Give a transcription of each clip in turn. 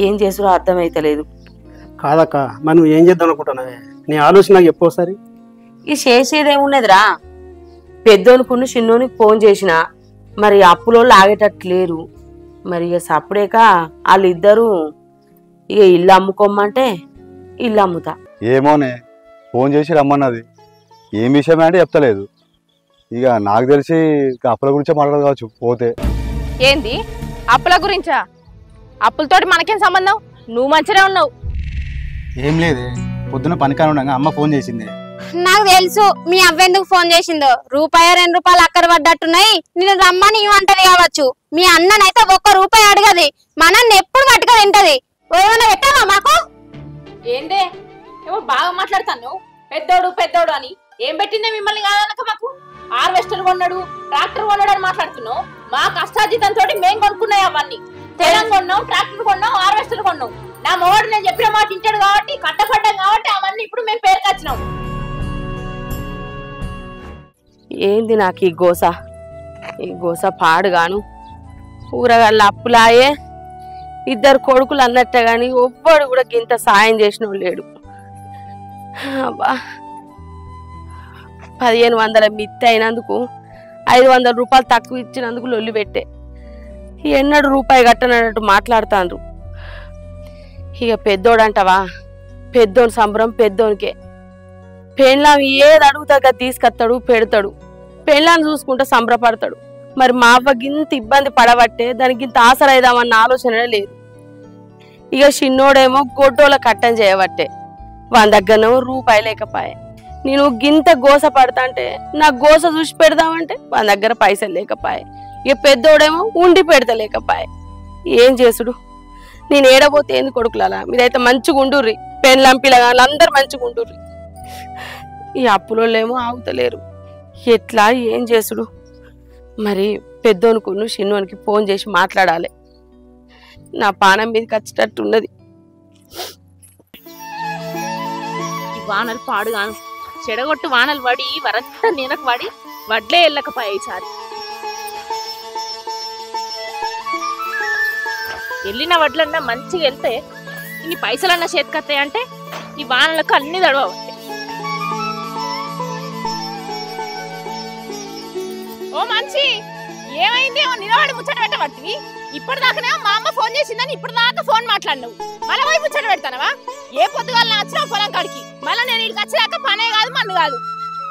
ఏం చేసుడో అర్థమైతలేదు. కాదక్క, మరి నువ్వు ఏం చేద్దాం అనుకుంటున్నావే? నీ ఆలోచన నాకు చెప్పు ఒకసారి. ఈ చేసేదేమున్నదిరా, పెద్దోనుకున్న చిన్నోనికి ఫోన్ చేసిన మరి అప్పులోళ్ళు ఆగేటట్టు లేరు. మరి ఇక సప్పుడేక వాళ్ళిద్దరూ ఇక ఇల్లు అమ్ముకోమంటే ఇల్లు అమ్ముతా. ఏమోనే, ఫోన్ చేసి రమ్మన్నది. ఏం విషయమే అంటే చెప్తలేదు. ఇక నాకు తెలిసి అప్పుల గురించే మాట్లాడదు కావచ్చు. పోతే ఏంది అప్పుల గురించా? అప్పులతోటి మనకేం సంబంధం? నువ్వు మంచిగా ఉన్నావు. ఏం లేదే, పొద్దున పనికాని ఉండగా అమ్మ ఫోన్ చేసింది. నాకు తెలుసు మీ అవ్వెందుకు ఫోన్ చేసిందో. రూపాయి 2 రూపాయలు అక్కర పడ్డట్టున్నాయి. నేను రమ్మని ఇవ్వంటది కావచ్చు. మీ అన్ననైతే 1 రూపాయి అడగది. మనల్ని ఎప్పుడు పట్టుక తింటది. ఏమైనా పెట్టావా మాకు? ఏందే ఏమో బాగా మాట్లాడతాను. పెద్దోడు పెద్దోడు అని ఏం పెట్టిందే మిమ్మల్ని కాదనక మాకు? హార్వెస్టర్ కొన్నాడు, ట్రాక్టర్ కొన్నాడు అని మాట్లాడుతున్నావు. మా కష్టార్జితంతో మేము కొనుక్కున్నాయి అవన్నీ. తెలం కొన్నాం, ట్రాక్టర్ కొన్నాం, హార్వెస్టర్ కొన్నాం. నా మొగడు నేను చెప్పిన మాట ఇంటాడు కాబట్టి, కట్టపడ్డాం కాబట్టి అవన్నీ ఇప్పుడు మేము పేరుకొచ్చినాం. ఏంది నాకు ఈ గోస పాడుగాను. ఊరగాళ్ళ అప్పులాయే, 2 కొడుకులు అన్నట్టే గాని ఒవ్వడు కూడా ఇంత సాయం చేసిన లేడు. అబ్బా, 1500 మిత్తి అయినందుకు 500 రూపాయలు తక్కువ ఇచ్చినందుకు లొల్లి పెట్టే. ఎన్నడు రూపాయి కట్టనట్టు మాట్లాడుతాండ్రు. ఇక పెద్దోడంటవా, పెద్దోని సంబరం పెద్దోనికే. పెళ్ళాం ఏది అడుగుతా తీసుకొస్తాడు, పెడతాడు. పెళ్ళాన్ని చూసుకుంటే సంబరపడతాడు. మరి మా అవ్వకి ఇంత ఇబ్బంది పడబట్టే దానికి ఇంత ఆసరైదామన్న ఆలోచన లేదు. ఇక చిన్నోడేమో గొడ్డోల కట్టం చేయబట్టే వాని దగ్గరనేమో రూపాయి లేకపాయే. నేను గింత గోస పడతా అంటే నాకు గోస చూసి పెడదామంటే వాని దగ్గర పైసలు లేకపాయే. ఇక పెద్దోడేమో ఉండి పెడతలేకపాయే. ఏం చేసుడు? నేను ఏడబోతే ఏంది కొడుకులలా? మీరైతే మంచిగా ఉండుర్రి, పెళ్ళాం పిల్లగాళ్ళు అందరు మంచిగా ఉండుర్రి. ఈ అప్పులోళ్ళేమో ఆగుతలేరు. ఎట్లా ఏం చేసుడు? మరి పెద్దోనుకును చిన్నోనికి ఫోన్ చేసి మాట్లాడాలి. నా పానం మీదకి వచ్చేటట్టున్నది. ఈ వానలు పాడుగాను, చెడగొట్టు వానలు పడి వరంతా నేనకు పడి వడ్లే వెళ్ళకపోయాయి. ఈసారి వెళ్ళిన వడ్లన్నా మంచిగా వెళ్తే ఇన్ని పైసలన్నా చేతికత్తాయి అంటే ఈ వానలకు అన్ని తడవ. ఓ మంచి ఏమైంది? ఏమో నిలబడి ముచ్చట పెట్టబట్టి ఇప్పటిదాకానేమో మా అమ్మ ఫోన్ చేసిందని ఇప్పటిదాకా ఫోన్ మాట్లాడినావు. మళ్ళీ పోయి ముచ్చట పెడతానవా? ఏ పొద్దుగాల వచ్చినావు పొలం కాడికి? మళ్ళీ నేను ఇక్కడికి వచ్చేదాకా పనే కాదు మన్ను కాదు.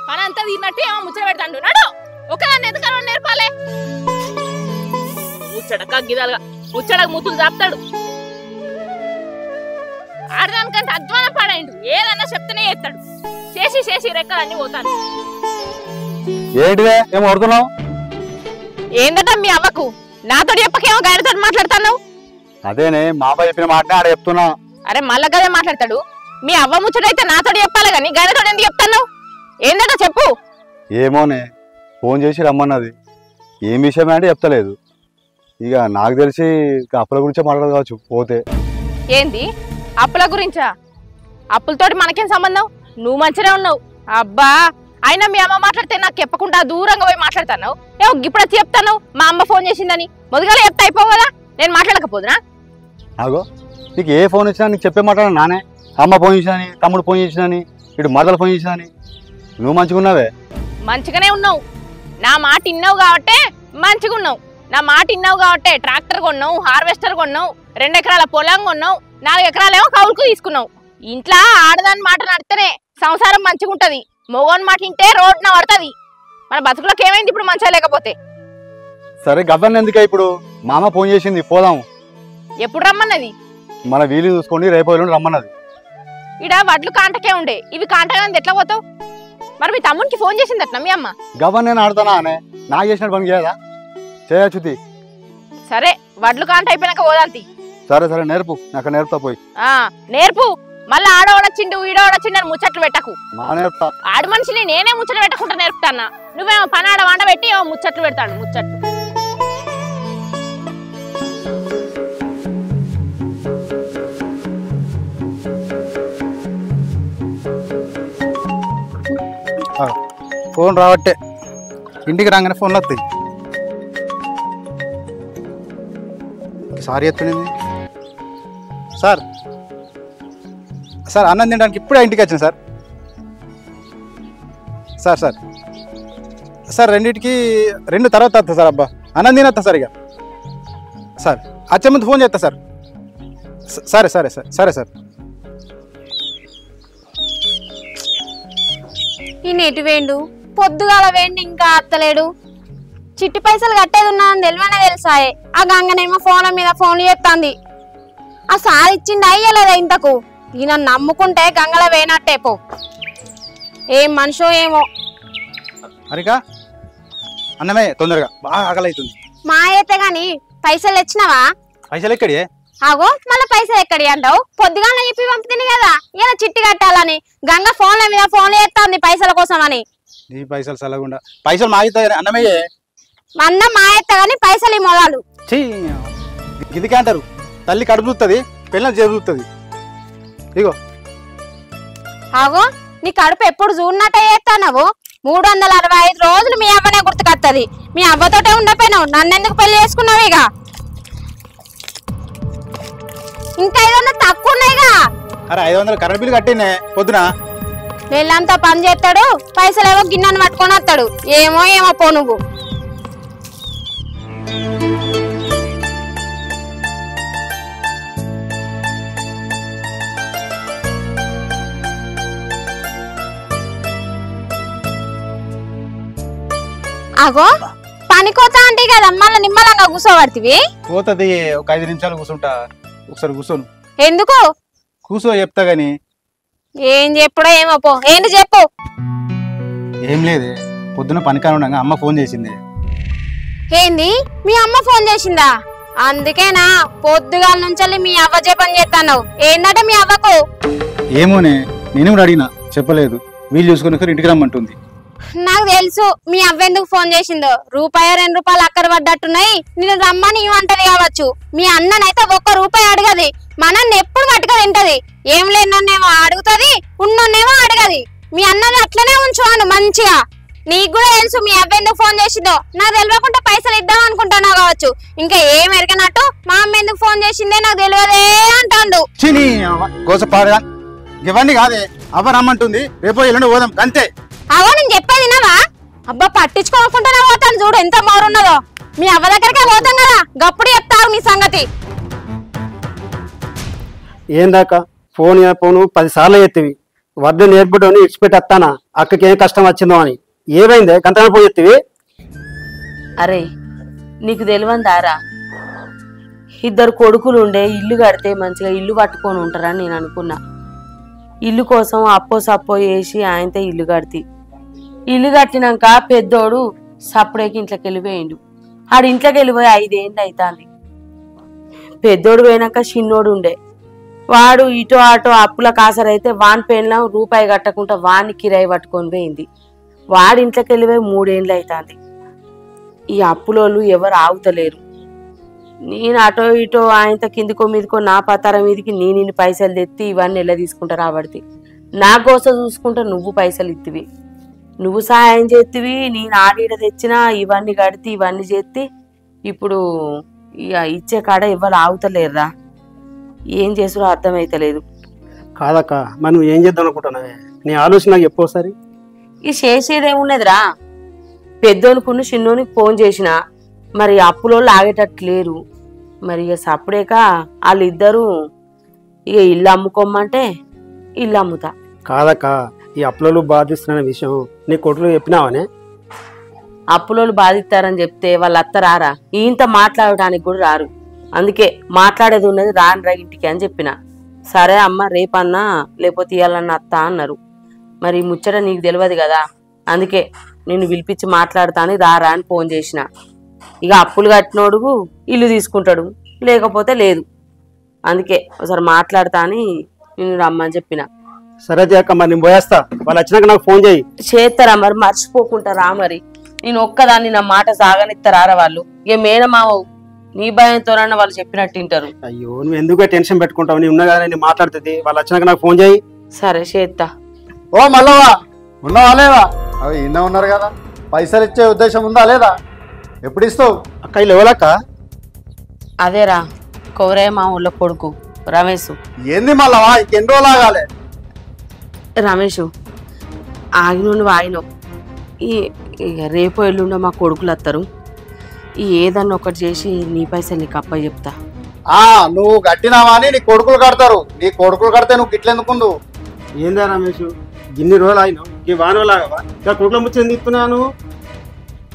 పని అంతా తీరినట్టు ఏమో ముచ్చట పెడతాడు. నాడు ఒకదాన్ని ఎందుకన్నా నేర్పాలే? ముచ్చటక గిదాలుగా ముచ్చటకు మూతులు చాపుతాడు. ఆడదానికంటే అధ్వానం పాడాయిండు. ఏదన్నా చెప్తేనే చేస్తాడు. చేసి రెక్కలన్నీ పోతాను. ఏంటిదే ఏం కొడుతున్నావు? ఏందట మీ అవ్వకు? నాతో చెప్పకేమో గాయనతో మాట్లాడతాను. అదేనే మా అబ్బాయి చెప్పిన మాట ఆడ చెప్తున్నా. అరే మళ్ళా గదే మాట్లాడతాడు. మీ అవ్వ ముచ్చటైతే నాతో చెప్పాలి కానీ గాయనతో ఎందుకు చెప్తాను? ఏందట చెప్పు. ఏమోనే, ఫోన్ చేసి రమ్మన్నది. ఏం విషయమే అంటే చెప్తలేదు. ఇక నాకు తెలిసి అప్పుల గురించే మాట్లాడదు కావచ్చు. పోతే ఏంది అప్పుల గురించా? అప్పులతోటి మనకేం సంబంధం? నువ్వు మంచిగా ఉన్నావు. అబ్బా, అయినా మీ అమ్మ మాట్లాడితే నాకు చెప్పకుండా దూరంగా పోయి మాట్లాడతాను. ఏమో ఇప్పుడు చెప్తాను మా అమ్మ ఫోన్ చేసిందని. మొదలుగా చెప్తా అయిపోవు కదా, నేను మాట్లాడకపోదునా? ఆగో, నీకు ఏ ఫోన్ వచ్చినా నీకు చెప్పే మాట నానే. అమ్మ ఫోన్ చేసినని, తమ్ముడు ఫోన్ చేసినని, ఇటు మరదలు ఫోన్ చేసినని. నువ్వు మంచిగా ఉన్నావే? మంచిగానే ఉన్నావు. నా మాట విన్నావు కాబట్టే మంచిగా ఉన్నావు. నా మాట విన్నావు కాబట్టే ట్రాక్టర్ కొన్నావు, హార్వెస్టర్ కొన్నావు, 2 ఎకరాల పొలం కొన్నావు, 4 ఎకరాలేమో కౌలుకు తీసుకున్నావు. ఇంట్లో ఆడదాని మాట నడితేనే సంసారం మంచిగా ఉంటది. మొగోని మాట వింటే రోడ్డున పడుతుంది. మన బతుకులకు ఏమైంది ఇప్పుడు మంచిగా లేకపోతే? సరే గవ్వన్న ఎందుకే ఇప్పుడు? మా అమ్మ ఫోన్ చేసింది, పోదాం. ఎప్పుడు రమ్మన్నది? మన వీలు చూసుకోండి, రేపు ఎల్లుండి రమ్మన్నది. ఇడ వడ్లు కాంటకే ఉండే, ఇవి కాంటగానే ఎట్లా పోతావు? మరి మీ తమ్మునికి ఫోన్ చేసింది అట్లా మీ అమ్మ? గవ్వన్న నేను ఆడతానా అనే? నాకు చేసినట్టు పని చేయదా? చేయచ్చుతి. సరే వడ్లు కాంట అయిపోయినాక పోదాంతి. సరే నేర్పు, నాకు నేర్పుతా పోయి. నేర్పు. మళ్ళీ ఆడవడొచ్చిండు ఈడవడొచ్చిండు అని ముచ్చట్లు పెట్టకు. నేర్పుతా. ఆడు మనిషిని నేనే ముచ్చట్లు పెట్టకుండా నేర్పుతానా? నువ్వేమో పని ఆడ వండ పెట్టి ఏమో ముచ్చట్లు పెడతాడు. ముచ్చట్లు ఫోన్ రావట్టే, ఇంటికి రాగానే ఫోన్లు వస్తాయి. సారీ ఎత్తునింది. సార్ సార్ అన్నం తినడానికి ఇప్పుడే ఇంటికి వచ్చాను సార్. సార్ సార్ సార్ రెండింటికి 2 తర్వాత వస్తా సార్. అబ్బా అన్నం తినొస్తా సార్. ఇక సార్ వచ్చే ముందు ఫోన్ చేస్తా సార్. సరే సరే సార్ సరే సార్. ఈ నెటి వేండు పొద్దుగాల వేండి ఇంకా అత్తలేడు. చిట్టి పైసలు కట్టేది ఉన్నాను తెలివనే తెలుసాయే. ఆ గంగనేమో ఫోన్ల మీద ఫోన్లు చేస్తాంది. ఆ సార్ ఇచ్చిండి అయ్యలేదా ఇంతకు. ఈయన నమ్ముకుంటే గంగల వేయనట్టే పో. ఏం మనిషో ఏమో. అరికా అన్నమే తొందరగా బాగా ఆకలి అవుతుంది. మా అయితే గాని పైసలు తెచ్చినావా? పైసలు ఎక్కడి? ఆగో మళ్ళీ పైసలు ఎక్కడి అంటావు? పొద్దుగానే చెప్పి పంపుతుంది కదా ఇలా చిట్టి కట్టాలని. గంగ ఫోన్ల మీద ఫోన్లు చేస్తాంది పైసల కోసం అని. నీ పైసలు చల్లకుండా పైసలు మాగితాయి అన్నమయ్యే. అన్న మా ఎత్త గాని పైసలు ఈ మొదలు గిదికే అంటారు. తల్లి కడుపు చూస్తుంది, పిల్లలు జరుగుతుంది. ఇగో ఆగో నీ కడుపు ఎప్పుడు చూడనట్టే చేస్తావు. 365 రోజులు మీ అవ్వనే గుర్తుకొస్తుంది. మీ అవ్వతోటే ఉండపోయినావు. నన్నెందుకు పెళ్లి చేసుకున్నావు? ఇక ఇంకా 500 తక్కువ ఉన్నాయిగా. అరే 500 కరెంట్ బిల్లు కట్టినే పొద్దున. వీళ్ళంతా పని చేస్తాడు, పైసలేమో గిన్నెను పట్టుకొని వస్తాడు. ఏమో ఏమో పో నువ్వు. అగో పనికోతా అంటే కదా మళ్ళీ నిమ్మలంగా కూర్చోబడుతుంది. పోతుంది ఒక 5 నిమిషాలు కూర్చుంటా. ఒకసారి కూర్చోను. ఎందుకు కూర్చో చెప్తా గాని. ఏం చెప్పుడో ఏమో పో. ఏంటి చెప్పు. ఏం లేదే, పొద్దున పనికాని ఉండగా అమ్మ ఫోన్ చేసింది. ఏంది మీ అమ్మ ఫోన్ చేసిందా? అందుకేనా పొద్దుగాల నుంచి మీ అవ్వ పని చేస్తాను. ఏందట మీ అవ్వకు? ఏమోనే, నేను కూడా అడిగినా చెప్పలేదు. వీళ్ళు చూసుకుని ఇంటికి రమ్మంటుంది. నాకు తెలుసు మీ అవ్వ ఎందుకు ఫోన్ చేసిందో. ₹2 అక్కర పడ్డట్టున్నాయి. నేను రమ్మని ఇవ్వంటది కావచ్చు. మీ అన్ననైతే ₹1 అడగది. మనల్ని ఎప్పుడు పట్టుక తింటది. ఏం లేనోనేమో అడుగుతుంది, ఉన్నోనేమో అడగది. మీ అన్నని అట్లనే ఉంచువాను మంచిగా. నీకు కూడా తెలుసు మీ అవ్వ ఎందుకు ఫోన్ చేసిందో. నాకు తెలియకుండా పైసలు ఇద్దాం అనుకుంటానా కావచ్చు. ఇంకా ఏం ఎరగనట్టు మా అమ్మ ఎందుకు ఫోన్ చేసిందే నాకు తెలియదే అంటాడు. గోసపాడుగా ఇవన్నీ కాదే, అవ్వ రమ్మంటుంది. రేపు ఎల్లుండి పోదాం అంతే. అవో నేను చెప్పేది వినవా? అబ్బా పట్టించుకోకుండానే పోతాను చూడు ఎంత మోరున్నదో. మీ అవ్వ దగ్గరకే పోతాం కదా, గప్పుడు చెప్తారు మీ సంగతి. ఏందాక ఫోన్ 10 సార్లు ఎత్తివి. వడ్డు నేర్పుడని ఇచ్చిపెట్టి వస్తానా అక్కకి ఏం కష్టం వచ్చిందో అని. ఏమైందే గంటనే పోయి ఎత్తివి? అరే నీకు తెలియందారా, 2 కొడుకులు ఉండే ఇల్లు కడితే మంచిగా ఇల్లు పట్టుకొని ఉంటారని నేను అనుకున్నా. ఇల్లు కోసం అప్పో సప్పో వేసి ఆయనతో ఇల్లు కడితే, ఇల్లు కట్టినాక పెద్దోడు సప్పుడేకి ఇంట్లోకి వెళ్ళిపోయిండు. ఆడు ఇంట్లోకి వెళ్ళిపోయి 5 ఏళ్ళు అవుతుంది. పెద్దోడు పోయినాక చిన్నోడు ఉండే. వాడు ఇటో అటో అప్పుల కాసరైతే వాని పెళ్ళం ₹1 కట్టకుండా వాడిని కిరాయి పట్టుకొని పోయింది. వాడి ఇంట్లోకి వెళ్ళిపోయి 3 ఏళ్ళు అవుతుంది. ఈ అప్పులోళ్ళు ఎవరు ఆగుతలేరు. నేను అటో ఇటో ఆయనతో కిందికో మీదకో నా పతారం మీదకి నేను పైసలు తెత్తి ఇవన్నీ ఎలా తీసుకుంటా రాబడితే, నా కోసం చూసుకుంటా నువ్వు పైసలు ఇత్తివి, నువ్వు సహాయం చేతివి. నేను ఆడీడ తెచ్చినా ఇవన్నీ కడితే ఇవన్నీ చేతి. ఇప్పుడు ఇక ఇచ్చే కాడ ఎవరు ఆగుతలేరురా. ఏం చేసుడో అర్థమైతలేదు. కాదక్క మరి నువ్వు ఏం చేద్దాం అనుకుంటున్నావే? నీ ఆలోచన నాకు చెప్పు ఒకసారి. ఈ చేసేదేమున్నదిరా, పెద్దోనుకున్న చిన్నోనికి ఫోన్ చేసిన మరి అప్పులోళ్ళు ఆగేటట్టు లేరు. మరి ఇక సప్పుడేక వాళ్ళిద్దరూ ఇక ఇల్లు అమ్ముకోమంటే ఇల్లు అమ్ముతా. కాదక్క ఈ అప్పులలో బాధిస్తున్న విషయం నీ కొడుకు చెప్పినావనే? అప్పులోళ్ళు బాధిస్తారని చెప్తే వాళ్ళు అత్తరారా, ఇంత మాట్లాడటానికి కూడా రారు. అందుకే మాట్లాడేది ఉన్నది రాను ఇంటికి అని చెప్పిన. సరే అమ్మ రేపన్నా లేకపోతే ఇవ్వాలన్నా అత్త అన్నారు. మరి ముచ్చట నీకు తెలియదు కదా, అందుకే నిన్ను పిలిపించి మాట్లాడతాను రారా అని ఫోన్ చేసిన. ఇక అప్పులు కట్టినోడు ఇల్లు తీసుకుంటాడు, లేకపోతే లేదు. అందుకే ఒకసారి మాట్లాడతా అని నిన్ను రమ్మని చెప్పిన. సరే అక్క మరి నేను పోయేస్తా. వాళ్ళు వచ్చినాక నాకు ఫోన్ చేయి. చేస్తారా మరి, మర్చిపోకుంటారా మరి. నేను ఒక్కదాన్ని నా మాట సాగనిస్తారా వాళ్ళు. ఇక మేనమావు నీ భయంతోనన్నా వాళ్ళు చెప్పినట్టు వింటారు. అయ్యో నువ్వు ఎందుకు టెన్షన్ పెట్టుకుంటావు? నీ ఉన్నా కదా నేను మాట్లాడుతుంది. వాళ్ళు వచ్చినాక నాకు ఫోన్ చేయి. సరే చేస్తా. ఓ మల్లవ్వా, ఉన్నావా లేదా? అవి ఇన్న ఉన్నారు కదా, పైసలు ఇచ్చే ఉద్దేశం ఉందా లేదా? ఎప్పుడు ఇస్తావు? అక్క ఇల్లు ఎవరక్క? అదేరా కౌరయ్య మా ఊళ్ళో కొడుకు. రమేష్ ఏంది మళ్ళా ఇంకెన్ని రోజులు ఆగాలి? రమేష్ ఆగిన ఆగిన ఇక రేపు ఎల్లుండో మా కొడుకులు వస్తారు ఏదన్నా ఒకటి చేసి నీ పైసలు నీకు అప్ప చెప్తా. నువ్వు కట్టినావా అని నీ కొడుకులు కడతారు. నీ కొడుకులు కడితే నువ్వు గిట్లెందుకుందు? ఏందా రమేష్ ఇన్ని రోజులు ఆగినావు ఈ వానలాగవా ఇంకా కొడుకుల ముచ్చని తీస్తున్నాను.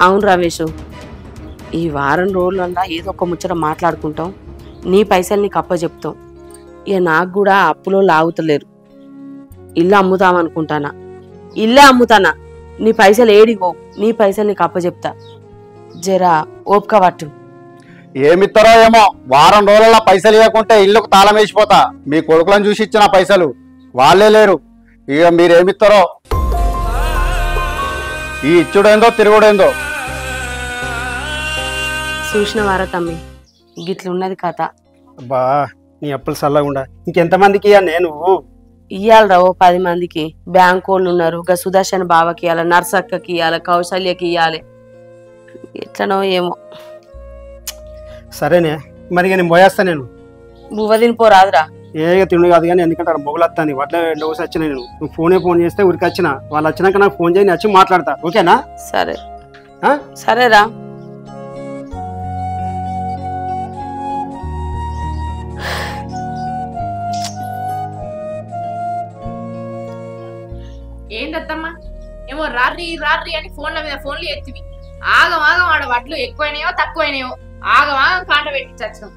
అవును రమేష్ ఈ వారం రోజులన్నా ఏదో ఒక ముచ్చట మాట్లాడుకుంటాం నీ పైసలు నీకు అప్ప చెప్తాం. ఇక నాకు కూడా అప్పులో లాగుతలేరు ఇల్లు అమ్ముతామనుకుంటానా ఇల్లే అమ్ముతానా నీ పైసలు ఏడిగో నీ పైసలు నీకు అప్ప చెప్తా జరా ఓపిక పట్టు. ఏమిస్తారో ఏమో వారం రోజుల పైసలు ఇవ్వకుంటే ఇల్లుకు తాళం వేసిపోతా. మీ కొడుకులను చూసి ఇచ్చిన పైసలు వాళ్ళే లేరు. ఇక మీరేమిస్తారో ఈ ఇచ్చుడేందో తిరుగుడేందో. చూసిన వారా తమ్మి గిట్లున్నది కథ. అబ్బా నీ అప్పులు చల్లకుండా ఇంకెంతమందికి ఇయ్యా నువ్వు? ఇయ్యాలరా ఓ 10 మందికి. బ్యాంక్ వాళ్ళు ఉన్నారు గా సుదర్శన్ బావకి ఇవ్వాలి, నర్సక్కకి ఇవ్వాలి, కౌశల్యకి ఇవ్వాలి. ఎట్లనో ఏమో. సరేనే మరి నేను పోయేస్తా. నేను బువ్వ తినిపోరాదురా. ఏగా తిండి కాదు కానీ ఎందుకంటే అక్కడ మొగులు వస్తాను వాటిలో ఎండవసి వచ్చిన నేను నువ్వు ఫోన్ చేస్తే ఊరికి వచ్చిన వాళ్ళు వచ్చినాక నాకు ఫోన్ చేసి వచ్చి మాట్లాడతా. ఓకేనా? సరే సరేరా. ఏందత్తమ్మా ఏమో రాత్రి రాత్రి అని ఫోన్ల మీద ఫోన్లు ఎత్తివి. ఆగం ఆగం ఆడ వడ్లు ఎక్కువైనాయో తక్కువైనాయో ఆగం ఆగం కాంట పెట్టి చచ్చాం.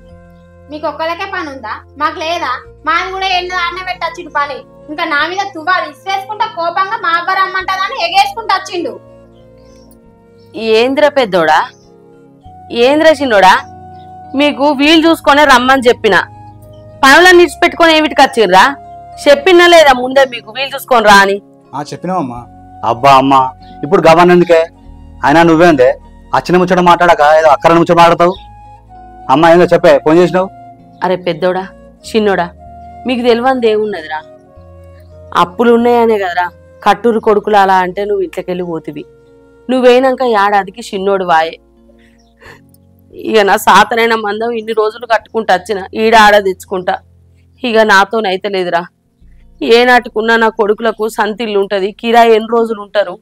మీకు ఒక్కలకే పని ఉందా? మాకు లేదా? మాది కూడా ఎన్నో అన్న పెట్టచ్చిండు పని. ఇంకా నా మీద తువ్వాలు ఇసేసుకుంటా కోపంగా మా అవ్వ రమ్మంటదని ఎగేసుకుంటూ వచ్చిండు. ఏంద్ర పెద్దోడా ఏంద్ర చిన్నోడా మీకు వీలు చూసుకొని రమ్మని చెప్పిన పనులను నిడిచిపెట్టుకొని ఏమిటికి వచ్చిర్రా? చెప్పినా లేదా ముందే మీకు వీలు చూసుకొని రా అని? చెప్పినావమ్మా. అబ్బా అమ్మ ఇప్పుడు గవర్న ఎందుకే అయినా నువ్వేందే అచ్చిన ముచ్చట మాట్లాడక ఏదో అక్కర ముచ్చట మాట్లాడతావు. అమ్మ ఏందో చెప్పే ఫోన్ చేసినావు. అరే పెద్దోడా చిన్నోడా మీకు తెలియని ఏమున్నదిరా? అప్పులు ఉన్నాయనే కదరా కట్టూరు కొడుకులు అలా అంటే నువ్వు ఇంట్లోకెళ్ళి పోతివి. నువ్వేనాక ఏడాదికి చిన్నోడు వాయే. ఇక నా సాతనైన మందం ఇన్ని రోజులు కట్టుకుంటా వచ్చిన ఈడ ఆడ తెచ్చుకుంటా. ఇక నాతోనైతే లేదురా. ఏనాటికున్నా నా కొడుకులకు సంతిల్లు ఉంటది. కిరాయి ఎన్ని రోజులు ఉంటారు?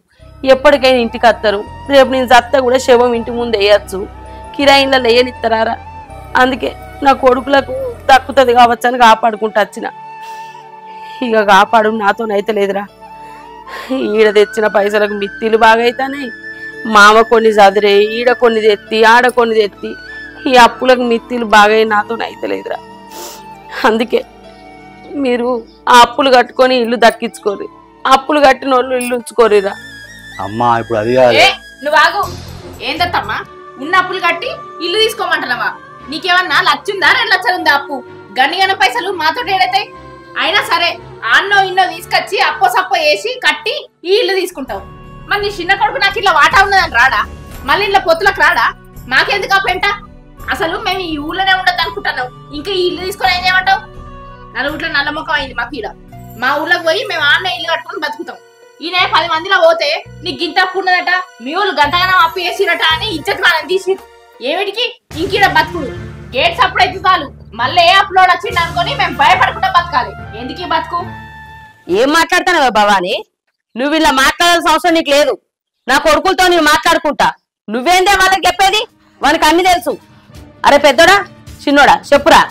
ఎప్పటికైనా ఇంటికి వస్తారు. రేపు నేను చత్త కూడా శవం ఇంటి ముందు వేయచ్చు. కిరాయి ఇళ్ళ వేయనిస్తారా? అందుకే నా కొడుకులకు దక్కుతుంది కావచ్చు అని కాపాడుకుంటూ వచ్చిన. ఇక కాపాడు నాతోనైతే లేదురా. ఈడ తెచ్చిన పైసలకు మిత్తిలు బాగా అవుతాయి. మామ కొన్ని చదిరే ఈడ కొన్ని తెత్తి ఆడ కొన్ని తెత్తి ఈ అప్పులకు మిత్తిలు బాగా నాతోనైతే లేదురా. అందుకే మీరు ఆ అప్పులు కట్టుకొని ఇల్లు దక్కించుకోరు. అప్పులు కట్టిన వాళ్ళు ఇల్లు ఉంచుకోరిరా. అమ్మా ఇప్పుడు అది కాదు. నువ్వు ఆగు. ఏందత్తమ్మా ఉన్న అప్పులు కట్టి ఇల్లు తీసుకోమంటున్నావా? నీకేమన్నా లచ్చుందా 2 లక్షలు ఉందా అప్పు? గన్నిగన పైసలు మాతో ఏడైతాయి? అయినా సరే అన్నో ఇన్నో తీసుకొచ్చి అప్పో సప్పో వేసి కట్టి ఈ ఇల్లు తీసుకుంటావు. మరి నీ చిన్న కొడుకు నాకు ఇట్లా వాటా ఉన్నదని రాడా? మళ్ళీ ఇట్లా పొత్తులకు రాడా? మాకెందుకు ఆ పెంట? అసలు మేము ఈ ఊళ్ళోనే ఉండదు అనుకుంటున్నావు. ఇంకా ఈ ఇల్లు తీసుకొని ఏం చేయమంటావు? నలుగుట్లో నల్ల ముఖం అయింది మాకు ఈడ. మా ఊళ్ళకి పోయి మేము ఆన్న ఇల్లు కట్టుకొని బతుకుతాం. ఈయన 10 మందిలో పోతే నీకు గింత అప్పు ఉన్నదట, మీ వాళ్ళు గంటగానం అప్పు వేసిరట అని ఇజ్జత్ మనం తీసి ఏమిటికి ఇంకీడ బతుకుడు. గేట్స్ అప్పుడైతే చాలు మళ్ళీ ఏ అప్లోడ్ వచ్చింది అనుకొని మేము భయపడకుండా బతకాలి. ఎందుకు బతుకు? ఏం మాట్లాడతానవా భవాని? నువ్వు ఇలా మాట్లాడాల్సిన అవసరం నీకు లేదు. నా కొడుకులతో నేను మాట్లాడుకుంటా. నువ్వేందే వాళ్ళకి చెప్పేది? వానికి అన్ని తెలుసు. అరే పెద్దోడా చిన్నోడా చెప్పురా.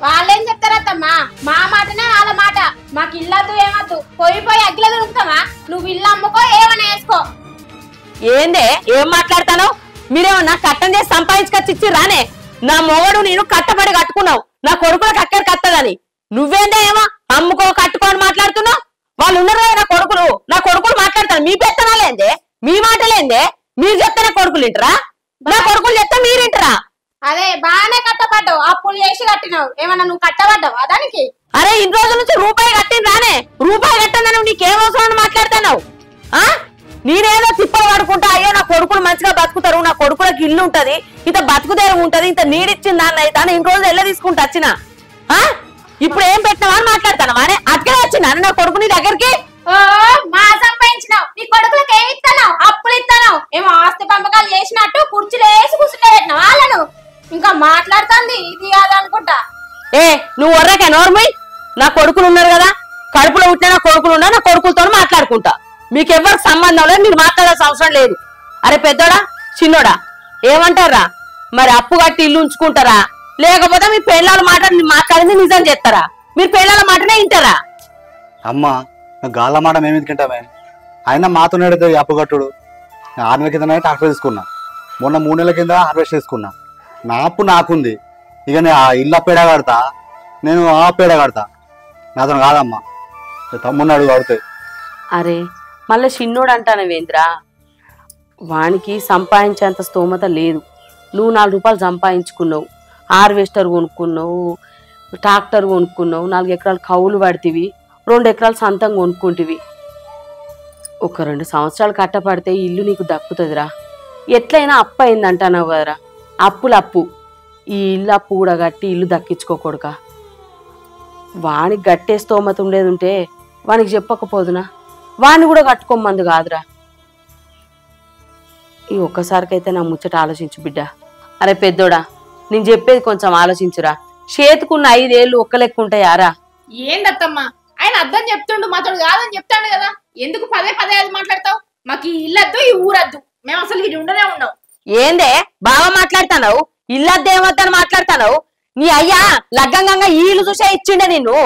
వాళ్ళేం చెప్తారత్తమ్మా? మా మాటనే వాళ్ళ మాట. మాకు ఇల్లద్దు ఏమద్దు. పోయి అగ్గిలో దొరుకుతామా? నువ్వు ఇల్లు అమ్ముకో ఏమన్నా వేసుకో. ఏందే ఏం మాట్లాడతాను? మీరేమన్నా కట్టం చేసి సంపాదించుకొచ్చి రానే? నా మొగడు నేను కట్టబడి కట్టుకున్నావు. నా కొడుకులకు అక్కడికి కట్టదని నువ్వేందే ఏమో అమ్ముకో కట్టుకోని మాట్లాడుతున్నావు. వాళ్ళు ఉన్నారు కదా నా కొడుకులు మాట్లాడతాను. మీ పెత్తనాలేందే? మీ మాటలేందే? మీరు చెప్తే నా కొడుకులు వింటరా? నా కొడుకులు చెప్తే మీరు వింటరా? అదే బాగానే కట్టబడ్డావు. అప్పులు చేసి కట్టినావు. ఏమన్నా నువ్వు కట్టబడ్డావు దానికి? అరే ఇన్ని రోజుల నుంచి రూపాయి కట్టిన రానే? రూపాయి కట్టను నీకేం అవసరం మాట్లాడుతున్నావు? నేనేదో తిప్పలు పడుకుంటా అయ్యో నా కొడుకులు మంచిగా బతుకుతారు, నా కొడుకులకు ఇల్లు ఉంటది, ఇంత బతుకుదేరం ఉంటది, ఇంత నీడిచ్చింది దాన్ని అయితే ఇన్ని రోజులు ఎల్ల తీసుకుంటా వచ్చిన. ఇప్పుడు ఏం పెట్టినావా అని మాట్లాడతాను. అనే అక్కడే వచ్చిన నా కొడుకు నీ దగ్గరికి. మా సంపాదించినావు. నీ కొడుకులకు ఏమి ఇస్తున్నావు? అప్పులు ఇస్తున్నావు. ఏమో ఆస్తి పంపకాలు చేసినట్టు కుర్చీలు వేసి కూర్చుంటే పెట్టినావు వాళ్ళను. ఇంకా మాట్లాడుతుంది ఇది కాదనుకుంటా. ఏ నువ్వు వర్రకే నోర్మై, నా కొడుకులు ఉన్నారు కదా, కడుపులో పుట్టిన నా కొడుకులు ఉన్నా, నా కొడుకులతో మాట్లాడుకుంటా. మీకెవ్వరికి సంబంధం లేదు, మీరు మాట్లాడాల్సిన అవసరం లేదు. అరే పెద్దోడా చిన్నోడా ఏమంటారా? మరి అప్పు కట్టి ఇల్లు ఉంచుకుంటారా, లేకపోతే మీ పెళ్ళాల మాట్లాడింది నిజం చేస్తారా? మీరు పెళ్ళాల మాటనే వింటారా? అమ్మ గాళ్ళ మాట మేము ఎందుకంటామే? అయినా మాతో నడితే అప్పు కట్టుడు. 6 నెలల కింద ట్రాక్టర్ తీసుకున్నా, మొన్న 3 నెలల కింద హార్వెస్ట్ చేసుకున్నా. నా అప్పు నాకుంది. ఇక నేను ఆ ఇల్లు పేడ కడతా, నేను ఆ పేడ కడతా. నాతో కాదమ్మా, తమ్ముడు అడుగు కడుతాయి. అరే మళ్ళీ చిన్నోడు అంటానవేంద్రా? వానికి సంపాదించేంత స్తోమత లేదు. నువ్వు 4 రూపాయలు సంపాదించుకున్నావు, హార్వెస్టర్ కొనుక్కున్నావు, ట్రాక్టర్ కొనుక్కున్నావు, 4 ఎకరాలు కౌలు పడితివి, 2 ఎకరాలు సొంతంగా కొనుక్కుంటివి. ఒక 2 సంవత్సరాలు కట్టపడితే ఇల్లు నీకు దక్కుతుందిరా. ఎట్లయినా అప్పు అయిందంటావు కదరా, అప్పు. ఈ ఇల్లు అప్పు కూడా కట్టి ఇల్లు దక్కించుకోకూడక. వానికి గట్టే స్తోమత ఉండేది ఉంటే వానికి చెప్పకపోదునా? వాణ్ణి కూడా కట్టుకోమంది కాదురా. ఈ ఒక్కసారికైతే నా ముచ్చట ఆలోచించు బిడ్డ. అరే పెద్దోడా నేను చెప్పేది కొంచెం ఆలోచించురా. చేతుకున్న 5 ఏళ్ళు ఒక్క లెక్క ఉంటాయారా? ఏందత్తమ్మా ఆయన అర్థం చెప్తుండు, మాతోడు కాదని చెప్తాడు కదా, ఎందుకు పదే అది మాట్లాడతావు? మాకు ఈ ఇల్లద్దు, ఈ ఊరద్దు, మేము అసలు ఇది ఉండనే ఉండవు. ఏందే బాగా మాట్లాడతావు? ఇల్లద్దేమద్దని మాట్లాడతావు? నీ అయ్యా లగ్గంగా ఈ ఇల్లు చూసే ఇచ్చిండే నిన్ను.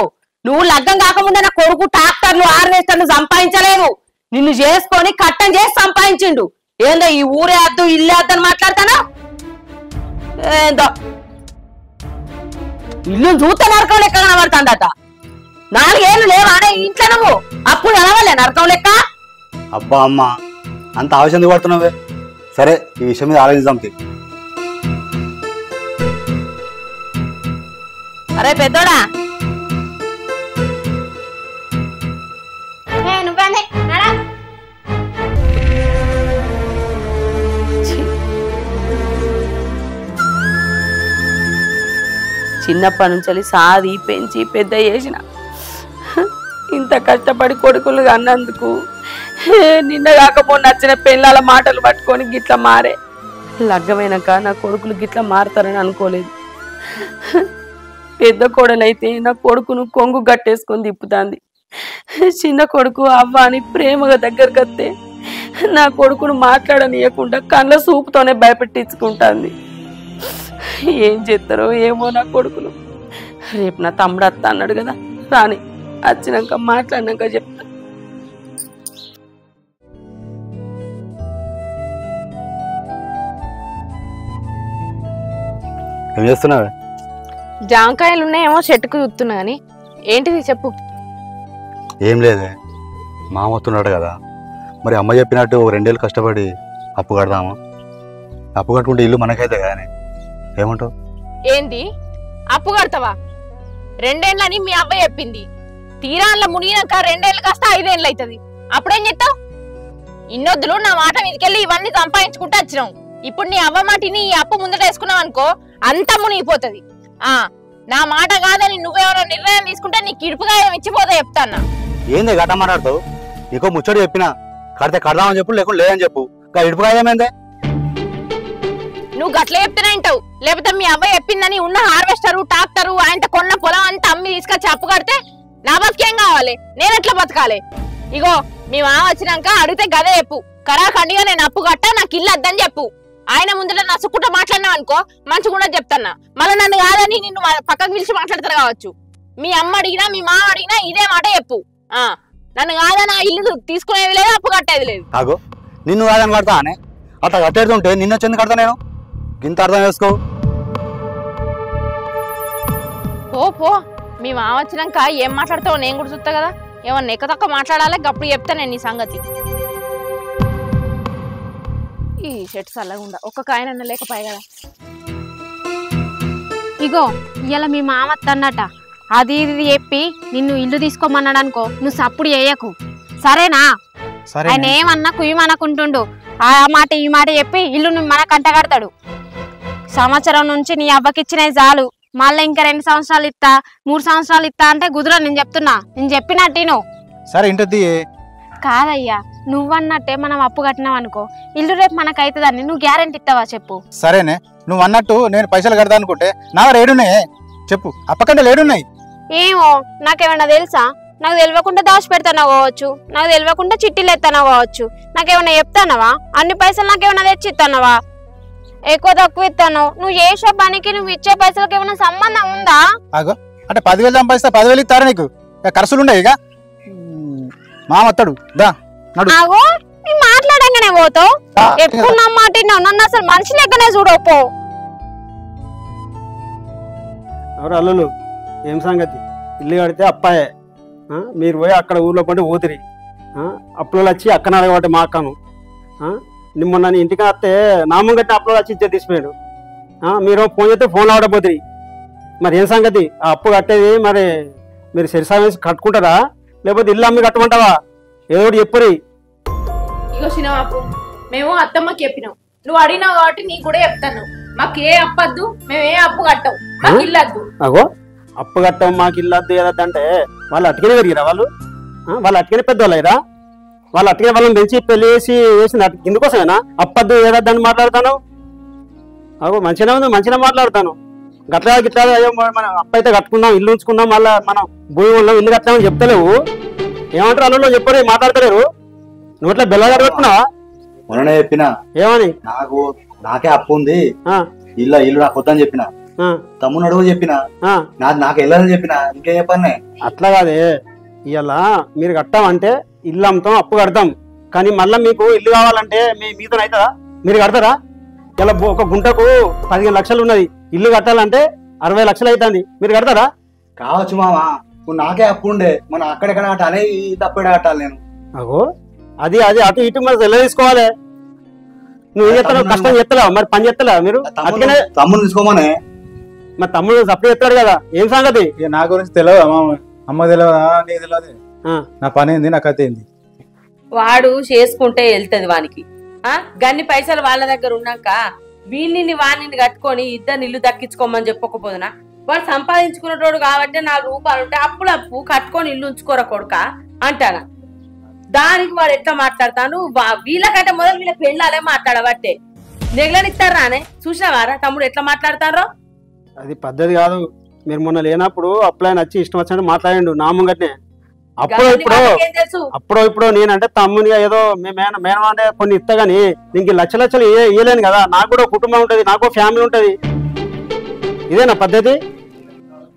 నువ్వు లగ్గం కాకముందే నా కొడుకు ట్రాక్టర్లు హార్వెస్టర్లు సంపాదించలేదు, నిన్ను చేసుకొని కట్టం చేసి సంపాదించిండు. ఏందో ఈ ఊరే అద్దు ఇల్లే అద్దని మాట్లాడతానా? ఏందో ఇల్లు చూస్తే నరకం లెక్క కనబడుతుందట. 4 ఏళ్ళు లేవానే ఇంట్లో నువ్వు, అప్పుడు కనవలే నరకం లెక్క. అబ్బా అమ్మ అంత ఆవేశం ఎందుకు పడుతున్నావే? సరే ఈ విషయం మీద ఆలోచిద్దాం. అరే పెద్దోడా నువ్వే చిన్నప్పటి నుంచి సాది పెంచి పెద్ద చేసిన, ఇంత కష్టపడి కొడుకులు అన్నందుకు నిన్న కాకపోతే నచ్చిన పెళ్ళాల మాటలు పట్టుకొని గిట్లా మారే. లగ్గమైనాక నా కొడుకులు గిట్లా మారుతారని అనుకోలేదు. పెద్ద కోడలైతే నా కొడుకును కొంగు గట్టేసుకొని తిప్పుతాంది. చిన్న కొడుకు అవ్వ అని ప్రేమగా దగ్గరకు వస్తే నా కొడుకును మాట్లాడనీయకుండా కళ్ళ సూపుతోనే భయపెట్టించుకుంటాంది. ఏం చేస్తారో ఏమో నా కొడుకులు. రేపు నా తమ్ముడు అత్త అన్నాడు కదా, రాని వచ్చినాక మాట్లాడినాక చెప్తా. ఏం చేస్తున్నావే? జాంకాయలు ఉన్నాయేమో చెట్టుకు చూస్తున్నా గాని ఏంటిది చెప్పు. ఏం లేదే, మామ వస్తున్నాడు కదా, మరి అమ్మ చెప్పినట్టు 2 ఏళ్ళు కష్టపడి అప్పు కడదామా? అప్పు కట్టుకుంటే ఇల్లు మనకైతే కానీ ఏమంటావు? ఏంది అప్పు కడతావా? 2 ఏళ్ళని మీ అబ్బాయి చెప్పింది. తీరాన్లో మునిగినాక 2 ఏళ్ళు కాస్త 5 ఏళ్ళు అవుతుంది. అప్పుడేం చెప్తావు? ఇన్నొద్దులు నా మాట మీదకెళ్ళి ఇవన్నీ సంపాదించుకుంటూ వచ్చినావు. ఇప్పుడు నీ అవ్వ మాటిని ఈ అప్పు ముందట వేసుకున్నావు అనుకో, అంతా మునిగిపోతుంది. నా మాట కాదని నువ్వేమైనా నిర్ణయం తీసుకుంటే నీకు ఇడుపుగా ఇచ్చిపోతా చెప్తాన్నా. ఏంది గట్ట మాట్లాడతావు? నీకో ముచ్చడు చెప్పినా, కడితే కడదామని చెప్పు, లేకుండా లేదని చెప్పు. ఇడుపుగా ఏమైందే? నువ్వు గట్ల చెప్తేనే వింటావు, లేకపోతే మీ అబ్బాయి చెప్పిందని ఉన్న హార్వెస్టరు ట్రాక్టరు ఆయన కొన్న పొలం అంతా అమ్మి తీసుకొచ్చి అప్పు కడితే నా బతికేం కావాలి? నేను ఎట్లా బతకాలి? ఇగో మీ మామ వచ్చినాక అడిగితే గదే చెప్పు, కరాఖండిగా నేను అప్పు కట్టా, నాకు ఇల్లు అద్దని చెప్పు. ఆయన ముందట నసుకుంటా మాట్లాడినావు అనుకో మంచిగా చెప్తాన్నా. మళ్ళీ నన్ను కాదని నిన్ను పక్కకు పిలిచి మాట్లాడతారు కావచ్చు. మీ అమ్మ అడిగినా మీ మామ అడిగినా ఇదే మాట చెప్పు. నన్ను కాదని ఆ ఇల్లు తీసుకునేది లేదు, అప్పు కట్టేది లేదు. ఆగో నిన్ను కాదని కడతా అనే అట్లా కట్టేడుతుంటే నిన్న చెంది కడతా నేను. ఇంత అర్థం చేసుకో. పో మీ మామ వచ్చినాక ఏం మాట్లాడతావో నేను కూడా చూస్తా కదా. ఏమన్నా ఎక్క తక్కువ మాట్లాడాలి, అప్పుడు చెప్తా నేను నీ సంగతి. ఈ షర్ట్ చల్లగుండా ఒక్క కాయనన్న లేకపోయా కదా. ఇగో ఇవాళ మీ మామ అన్నట అది ఇది చెప్పి నిన్ను ఇల్లు తీసుకోమన్నాడు అనుకో, నువ్వు సప్పుడు చేయకు సరేనా? ఆయన ఏమన్నా కుయ్యమనుకుంటుండు, ఆ మాట ఈ మాట చెప్పి ఇల్లు మన కంట కడతాడు. సంవత్సరం నుంచి నీ అవ్వకిచ్చినవి చాలు, మళ్ళీ ఇంకా 2 సంవత్సరాలు ఇస్తా 3 సంవత్సరాలు ఇస్తా అంటే కుదరదు. నేను చెప్తున్నా, నేను చెప్పినట్టు నువ్వు సరే ఇంటది కాదయ్యా. నువ్వన్నట్టే మనం అప్పు కట్టినాం అనుకో, ఇల్లు రేపు మనకైతుందని నువ్వు గ్యారెంటీ ఇస్తావా చెప్పు? సరేనే, నువ్వు అన్నట్టు నేను పైసలు కడతా అనుకుంటే నా రేడునే చెప్పు అప్పకంటే లేడున్నాయి. ఏమో నాకేమన్నా తెలుసా? నాకు తెలియకుండా దాచి పెడతానా కావచ్చు, నాకు తెలియకుండా చిట్టీలు ఎత్తానా కావచ్చు, నాకేమన్నా చెప్తానవా? అన్ని పైసలు నాకేమన్నా తెచ్చి ఇస్తానవా? ఎక్కువ తక్కువ ఇస్తాను. నువ్వు చేసే పనికి నువ్వు ఇచ్చే పైసలకు ఏమైనా సంబంధం ఉందా? ఆగో అంటే 10,000 సంపాదిస్తా 10,000 ఇస్తారా నీకు? ఖర్చులు ఉన్నాయి ఇక మామ వస్తాడు దా నడు. ఆగో నీ మాట్లాడంగానే పోతావు. ఎక్కువ నా మాట విన్నావు, నన్ను అసలు మనిషి లెక్కనే చూడపో. ఎవరు అల్లులు ఏం సంగతి? ఇల్లు కడితే అప్పాయే, మీరు పోయి అక్కడ ఊర్లో పండి ఊతిరి, అప్పులో వచ్చి అక్కన అడగబట్టి మా అక్కను నిన్న నీ ఇంటికి వస్తే నామం కట్టి అప్పులో వచ్చి ఇచ్చే తీసిపోయాడు. మీరు ఫోన్ చేస్తే ఫోన్ ఆడపోతుంది. మరి ఏం సంగతి? ఆ అప్పు కట్టేది మరి మీరు సరిసా వేసి కట్టుకుంటారా లేకపోతే ఇల్లు అమ్మి కట్టమంటావా? ఏదో ఒకటి చెప్పురి. ఇగో సినిమాపు మేము అత్తమ్మకి చెప్పినాం, నువ్వు అడిగినావు కాబట్టి నీకు కూడా చెప్తాను. మాకు ఏ అప్పద్దు, మేము ఏ అప్పు కట్టవు, మాకు ఇల్లద్దు. అగో అప్పు కట్టం మాకు ఇల్లద్దు ఏదంటే వాళ్ళు అట్టుకనే పెరిగిరా? వాళ్ళు అట్టుకనే పెద్దవాళ్ళరా? వాళ్ళు అట్టుకనే వాళ్ళని పెంచి పెళ్లి చేసి వేసింది ఇందుకోసమేనా? అప్పద్దు ఏదని మాట్లాడతాను? అగో మంచిగా ఉంది, మంచిగా మాట్లాడతాను. గట్లా గిట్లా అయ్యో మనం అప్పు అయితే కట్టుకుందాం, ఇల్లు ఉంచుకుందాం, మళ్ళీ మనం భూమి ఉన్నాం, ఇల్లు కట్టామని చెప్తలేవు. ఏమంటారు అల్లు? చెప్పరు, మాట్లాడతలేరు. నువ్వు ఇట్లా బెల్లగారు పెట్టుకున్నావా? మొన్ననే చెప్పినా ఏమని? నాకే అప్పు ఉంది, ఇల్లు నాకు వద్దని చెప్పిన. తమ్ముడు అడుగు చెప్పిన, నాకు వెళ్ళాలని చెప్పిన. ఇంకేం చెప్పాను? అట్లా కాదే, ఇవాళ మీరు కట్టామంటే ఇల్లు అమ్ముతాం, అప్పు కడతాం. కానీ మళ్ళీ మీకు ఇల్లు కావాలంటే మీతో అవుతుందా? మీరు కడతారా? ఇలా ఒక గుంటకు 15 లక్షలు ఉన్నది, ఇల్లు కట్టాలంటే 60 లక్షలు అవుతుంది. మీరు కడతారా? కావచ్చు మామ, నాకే అప్పు ఉండే, మనం అక్కడెక్కడ కట్టాలి, తప్పేడ కట్టాలి నేను. అగో అది అది అటు ఇటు మరి తెల్ల తీసుకోవాలి. నువ్వు ఏం చేస్తావు? కష్టం చేస్తలేవు, మరి పని చేస్తలేవు మీరు? తమ్ముడు తీసుకోమనే. మరి తమ్ముడు సప్లై చేస్తాడు కదా, ఏం సంగతి? ఇక నా గురించి తెలియదు అమ్మ తెలియదా, నీకు తెలియదు. నా పని ఏంది, నా కథ ఏంది? వాడు చేసుకుంటే వెళ్తుంది వానికి. గన్ని పైసలు వాళ్ళ దగ్గర ఉన్నాక వీళ్ళని వాణిని కట్టుకొని ఇద్దరు ఇల్లు దక్కించుకోమని చెప్పకపోదునా? వాడు సంపాదించుకునేటోడు కాబట్టి 4 రూపాయలు ఉంటే అప్పు కట్టుకొని ఇల్లు ఉంచుకోరా కొడుక అంటానా? దానికి వాడు ఎట్లా మాట్లాడతాను? వీళ్ళకంటే మొదలు వీళ్ళ పెళ్ళాలే మాట్లాడబట్టే నెగలనిస్తారా అనే చూసినావారా తమ్ముడు ఎట్లా మాట్లాడతారో? అది పద్ధతి కాదు. మీరు మొన్న లేనప్పుడు అప్లైన్ వచ్చి ఇష్టం వచ్చినట్టు మాట్లాడండు నామం గట్నే. అప్పుడు ఇప్పుడు నేనంటే తమ్మునిగా ఏదో మేనం అంటే కొన్ని ఇస్తా గానీ నీకు లక్షలు ఇయ్యలేను కదా. నాకు కూడా కుటుంబం ఉంటది, నాకు ఫ్యామిలీ ఉంటది. ఇదేనా పద్ధతి?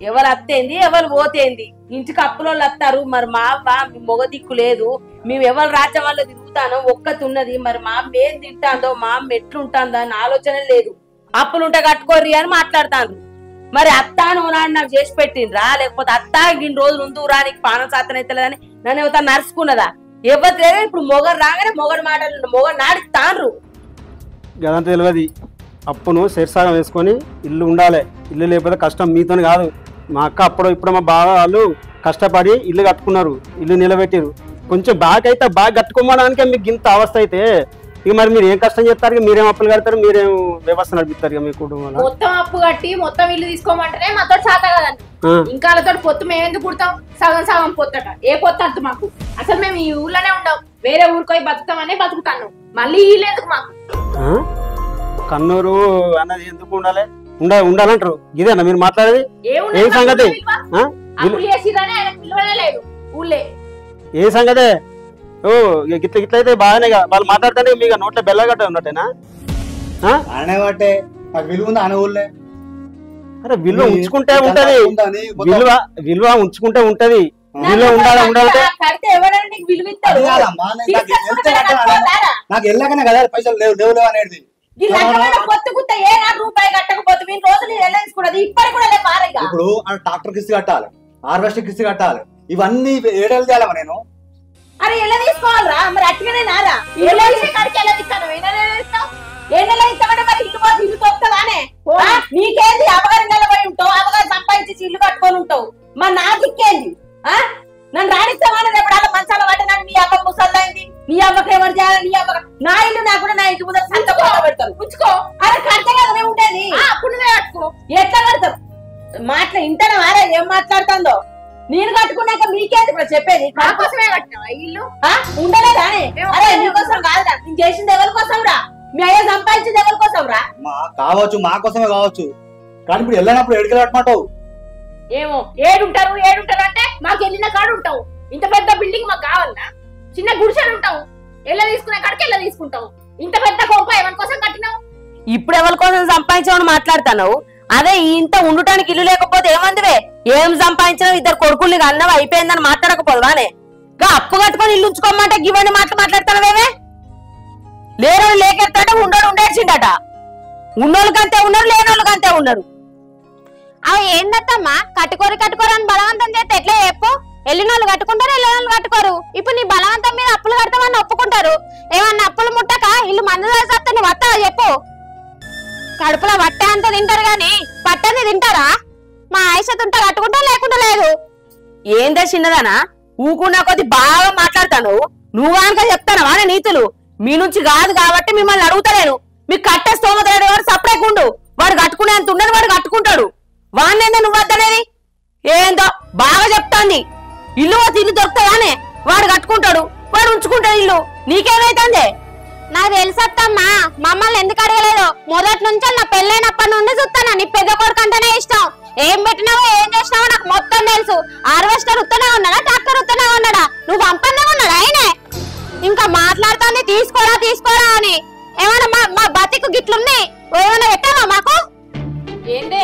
ఎవరు అత్తేంది ఎవరు పోతేంది, ఇంటికి అప్పులోళ్ళు వస్తారు. మరి మా మీ మొగ దిక్కు లేదు, మేము ఎవరు రాజ్యం వల్ల తిరుగుతానో ఒక్కతున్నది. మరి మా ఏం తింటాందో మా ఎట్లుంటాందో అని ఆలోచన లేదు. అప్పులుంటే కట్టుకోర్రి అని మాట్లాడతాను. మరి అత్తా నువ్వు నాడు నాకు చేసి పెట్టిండ్రా? లేకపోతే అత్తా ఇన్ని రోజులు ఉందురా నీకు పానం సాధన అవుతలేదని నన్ను ఎవరు నరుచుకున్నదా? ఎవరు లేదు. ఇప్పుడు మొగరు రాగానే మొగరు మాటలు మొగరు నాడికి తాండ్రు. గదంతా తెలియదు. అప్పును శరీసాగం వేసుకొని ఇల్లు ఉండాలి. ఇల్లు లేకపోతే కష్టం మీతో కాదు. మా అక్క అప్పుడు ఇప్పుడు మా బావ వాళ్ళు కష్టపడి ఇల్లు కట్టుకున్నారు, ఇల్లు నిలబెట్టారు. కొంచెం బాగా అయితే బాగా కట్టుకోవడానికే మీకు ఇంత అవస్థ అయితే ఇక మరి మీరు ఏం కష్టం చేస్తారు? మీరేం అప్పులు కడతారు, మీరేం వ్యవస్థ నడిపిస్తారు? ఇక మీ కుటుంబంలో మొత్తం అప్పు కట్టి మొత్తం ఇల్లు తీసుకోమంటేనే మాతో చేత కదండి. ఇంకా వాళ్ళతో పొత్తు మేము ఎందుకు కుడతాం? సగం సగం పొత్తట. ఏ పొత్తు అంత మాకు? అసలు మేము ఈ ఊర్లోనే ఉండవు, వేరే ఊరికోయి బతుకుతామనే బతుకుతాను. మళ్ళీ ఇల్లు ఎందుకు మాకు? కన్నూరు అన్నది ఎందుకు ఉండాలి? ఉండాలంటారు. ఇదేనా మీరు మాట్లాడేది? ఏం సంగతి? ఏ సంగతే? ఓ గిట్లయితే బాగానే వాళ్ళు మాట్లాడుతుంటే మీకు నోట్లో బెల్లగడ్డ ఉన్నట్టేనా? అరే విలువ ఉంచుకుంటే ఉంటది, విలువ ఉంచుకుంటే ఉంటది. విలువ ఉండాలంటే నాకు వెళ్ళగానే కదా పైసలు లేవు అనేది. ఇప్పుడు ట్రాక్టర్ కిస్తీ కట్టాలి, హార్వెస్టర్ కిస్తీ కట్టాలి, ఇవన్నీ ఏడేళ్ళు చేయాలమ్మా నేను. అరే ఎలా తీసుకోవాలరా? మరి అట్టుగానే నారా ఇల్లు తొక్కుతానే? నీకేంది? అవగారి నిలబడి ఉంటావు, అవగారు సంపాదించి ఇల్లు కట్టుకొని ఉంటావు. మరి నా దిక్కేంది? నన్ను రాణిస్తామని ఎప్పుడు అలా మంచాల పట్ట నన్ను నీ అమ్మ ముసలైంది, నీ అమ్మకి ఎవరు చేయాలి? నీ అమ్మ నా ఇల్లు నాకు కూడా నా ఇంటి ముందర సంత పెడతారు. ఉంచుకో. అరే కడితే కదా ఉండేది, అప్పుడు నువ్వే కట్టుకో. ఎట్లా కడతారు? మాట్లా ఇంటనే వారే ఏం మాట్లాడుతుందో. నేను కట్టుకున్నాక మీకేంది ఇప్పుడు చెప్పేది? కోసమే కట్టినా ఇల్లు ఉండలేదా? అరే నీకోసం కాదురా, నేను చేసింది ఎవరి కోసం రా? మీ అయ్య సంపాదించింది ఎవరి కోసం రా? కావచ్చు, మా కోసమే కావచ్చు. కానీ ఇప్పుడు వెళ్ళినప్పుడు ఎడికి కట్టమంటావు? ఏమో ఏడుంటారు అంటే మాకు వెళ్ళిన కాడు ఉంటావు. ఇంత పెద్ద బిల్డింగ్ మాకు కావాలన్నా? చిన్న గుడిసెలు ఉంటావు, ఎల్ల తీసుకునే కాడికి ఎల్ల తీసుకుంటావు. ఇంత పెద్ద కోప ఎవరి కోసం కట్టినావు? ఇప్పుడు ఎవరి కోసం సంపాదించామని మాట్లాడుతున్నావు? అదే ఇంత ఉండటానికి ఇల్లు లేకపోతే ఏమందివే? ఏం సంపాదించినావు? ఇద్దరు కొడుకుల్ని అన్నవి అయిపోయిందని మాట్లాడకపోదువానే? అప్పు కట్టుకొని ఇల్లు ఉంచుకోమంటే గివన్నీ మాట్లాడుతున్నావేమే? లేనోళ్ళు లేకెత్తాడ, ఉండోడు ఉండేసిండట. ఉన్నోళ్ళకంతే ఉన్నారు, లేనోళ్ళకంతే ఉన్నారు. అవి ఏందత్తమ్మా కట్టుకోరు అని బలవంతం చేస్తే ఎట్లా చెప్పు? వెళ్ళినోళ్ళు కట్టుకుంటారు, వెళ్ళినోళ్ళు కట్టుకోరు. ఇప్పుడు నీ బలవంతం మీద అప్పులు కడతామని ఒప్పుకుంటారు. ఏమన్నా అప్పులు ముట్టక ఇల్లు మందు చేస్తే నువ్వు వస్తావా చెప్పు? కడుపులో వట్టే అంత తింటారు గాని పట్టని తింటారా? మా ఆయుషత్ ఉంటే కట్టుకుంటా, లేకుండా లేదు. ఏందే చిన్నదానా ఊకున్నా కొద్ది బాగా మాట్లాడతాను. నువ్వు కనుక చెప్తానవా నీతులు? మీ నుంచి కాదు కాబట్టి మిమ్మల్ని అడుగుతలేను. మీకు కట్టే స్తోమత వాడు సపరేకుండు. వాడు కట్టుకునే అంత ఉండదు, వాడు కట్టుకుంటాడు. వాడినేందో నువ్వు వద్దనేది? ఏందో బాగా చెప్తాంది. ఇల్లు ఇల్లు దొరుకుతావానే? వాడు కట్టుకుంటాడు, వాడు ఉంచుకుంటాడు ఇల్లు. నీకేమైతుందే? నాకు తెలుసత్తమ్మా, మమ్మల్ని ఎందుకు అడగలేదు? మొదటి నుంచి నా పెళ్ళైనప్పటి నుండి చూస్తానా నీ పెద్ద కొడుకు అంటేనే ఇష్టం. ఏం పెట్టినావో ఏం చేసినావో నాకు మొత్తం తెలుసు. హార్వెస్టర్ ఉత్తనే ఉన్నాడా, ట్రాక్టర్ ఉత్తనే ఉన్నాడా? నువ్వు పంపనే ఉన్నాడా ఆయనే? ఇంకా మాట్లాడుతుంది తీసుకోరా అని. ఏమన్నా మా బతికు గిట్లుంది, ఏమన్నా పెట్టావా మాకు? ఏందే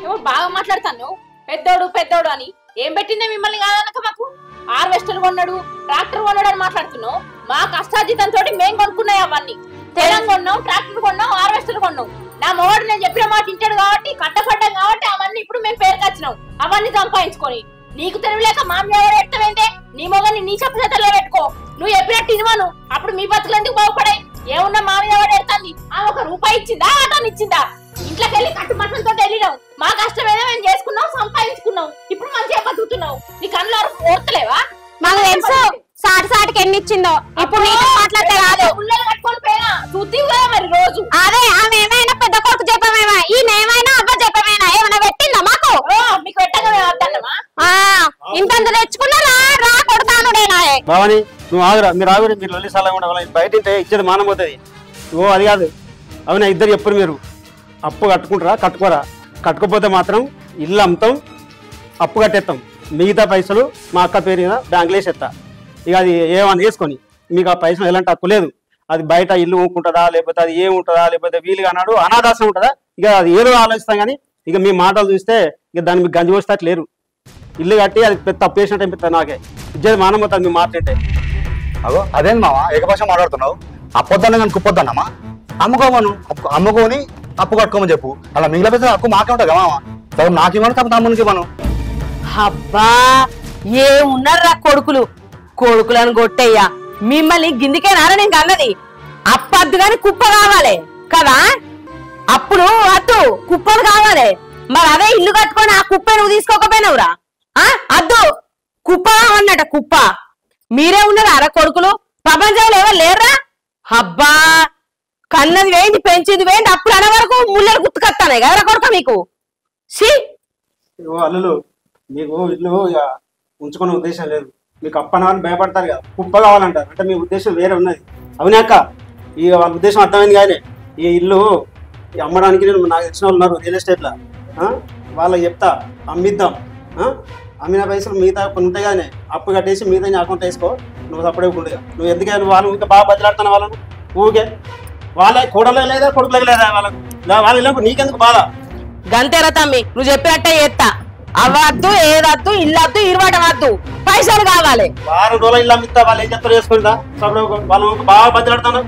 ఏమో బాగా మాట్లాడతాను. పెద్దోడు అని ఏం పెట్టిందే మిమ్మల్ని కాదనక మాకు? హార్వెస్టర్ కొన్నాడు, ట్రాక్టర్ కొన్నాడు అని మాట్లాడుతున్నావు. మా కష్టార్జితంతో మేము కొనుక్కున్నాయి అవన్నీ. తెలం కొన్నాం, ట్రాక్టర్ కొన్నాం, హార్వెస్టర్ కొన్నాం. నా మొగడు నేను చెప్పిన మాట ఇంటాడు కాబట్టి, కట్టపడ్డాం కాబట్టి అవన్నీ ఇప్పుడు మేము పేరుకొచ్చినాం. అవన్నీ సంపాదించుకొని నీకు తెలియలేక మా మీద ఎట్టవేందే? నీ మొగని నీ చెప్పు చేతల్లో పెట్టుకో. నువ్వు చెప్పినట్టు ఇవ్వను, అప్పుడు మీ బతుకులు ఎందుకు బాగుపడాయి? ఏమున్నా మా మీద ఎడతాంది? ఆమె ₹1 ఇచ్చిందా, ఆటోని ఇచ్చిందా? ఇంట్లోకి వెళ్ళి కట్టుమట్టలతో వెళ్ళినాం. మా కష్టం ఏదో మేము చేసుకున్నాం, సంపాదించుకున్నాం. ఇప్పుడు మంచిగా బతుకుతున్నావు. నీ కళ్ళు ఓర్తలేవా? మాకు తెలుసు సాటికి ఎన్ని ఇచ్చిందో. ఇప్పుడు నీతో మాట్లాడితే కాదు. పుల్లలు కట్టుకొని పోయినా చూద్దావు కదా మరి రోజు. అదే ఆమె ఏమైనా పెద్ద కొడుకు చెప్పమేమా, ఈయన ఏమైనా అబ్బ చెప్పమేనా? ఏమైనా పెట్టిందా మాకు? మీకు పెట్టగా మేము వద్దన్నమా? ఇంతంత తెచ్చుకున్నారా? రా కొడతాను. బావని నువ్వు ఆగురా, మీరు ఆగురి. మీరు లొల్లి సలహా కూడా బయట ఇచ్చేది మానం పోతుంది. ఓ అది కాదు. అవునా ఇద్దరు చెప్పరు మీరు అప్పు కట్టుకుంటారా కట్టుకోరా? కట్టుకోపోతే మాత్రం ఇల్లు అమ్ముతాం, అప్పు కట్టేస్తాం. మిగతా పైసలు మా అక్క పేరు మీద బ్యాంకులో వేసేస్తా. ఇక అది ఏమన్నా వేసుకొని మీకు ఆ పైసలు ఎలాంటి హక్కు లేదు. అది బయట ఇల్లు ఊకుంటుందా, లేకపోతే అది ఏముంటుందా, లేకపోతే వీలుగా అన్నాడు అనాథాశ్రమం ఉంటుందా? ఇక అది ఏదో ఆలోచిస్తాం. కానీ ఇక మీ మాటలు చూస్తే ఇక దాన్ని మీకు గంజి పోసేటట్టు లేరు. ఇల్లు కట్టి అది పెద్ద తప్పు చేసినట్టు అనిపిస్తుంది నాకే. ఇచ్చేది మానం పోతుంది మీ మాట్లాడితే. అగో అదేం మావా ఏకపక్షం మాట్లాడుతున్నావు? అప్పొద్దన్నా కానీ కుప్పొద్దన్నమా? అమ్ముకోమను, అమ్ముకొని అప్పు కట్టుకోమని చెప్పు. అలా మిగిలిన పెద్ద హక్కు మాకే ఉంటుంది కదా మావా. నాకు ఇవ్వను, తప్ప తమ్మునికి ఇవ్వను. అబ్బా ఏమున్నారా కొడుకులను కొట్టయ్యా. మిమ్మల్ని గిందికేనారా నేను అన్నది? అప్పద్దు గాని కుప్ప కావాలి కదా? అప్పుడు అద్దు కుప్పలు కావాలి. మరి అదే ఇల్లు కట్టుకొని ఆ కుప్ప నువ్వు తీసుకోకపోయినవురా? అద్దు కుప్ప అన్నట కుప్ప. మీరే ఉన్నారా అరా కొడుకులు? ప్రపంచంలో ఎవరు లేరా? అబ్బా కన్నది వేయండి, పెంచింది వేయండి, అప్పుడు అనే వరకు ముళ్ళలు గుర్తుకొస్తానే కదరా కొడుక మీకు? అల్లులు మీకు ఇల్లు ఇక ఉంచుకునే ఉద్దేశం లేదు. మీకు అప్పనాన్ని భయపడతారు కదా, కుప్ప కావాలంటారు. అంటే మీ ఉద్దేశం వేరే ఉన్నది. అవునాక ఇక వాళ్ళ ఉద్దేశం అర్థమైంది. కానీ ఈ ఇల్లు అమ్మడానికి నాకు తెలిసిన వాళ్ళు ఉన్నారు రియల్ ఎస్టేట్లో. వాళ్ళకి చెప్తా అమ్మిద్దాం. అమ్మిన పైసలు మిగతా కొన్ని ఉంటాయి. కానీ అప్పు కట్టేసి మిగతా నీ అకౌంట్ వేసుకో. నువ్వు అప్పుడే ఉండగా నువ్వు ఎందుకని వాళ్ళు ఇంకా బాగా బదిలాడుతున్నా వాళ్ళను. ఊకే వాళ్ళ కూడలే లేదా కొడుకులకి లేదా వాళ్ళకు వాళ్ళు వెళ్ళినప్పుడు నీకెందుకు బాధ? గంతేరా తమ్మి, నువ్వు చెప్పినట్టే చేస్తా. అవ్వద్దు, ఏదద్దు, ఇల్లద్దు, ఇరువాటం వద్దు, పైసలు కావాలి. వారం రోజులు ఇల్లు అమ్మిస్తా. వాళ్ళు ఏం చెప్తారు చేసుకుంటా. వాళ్ళు బాగా బదిలాడుతాను.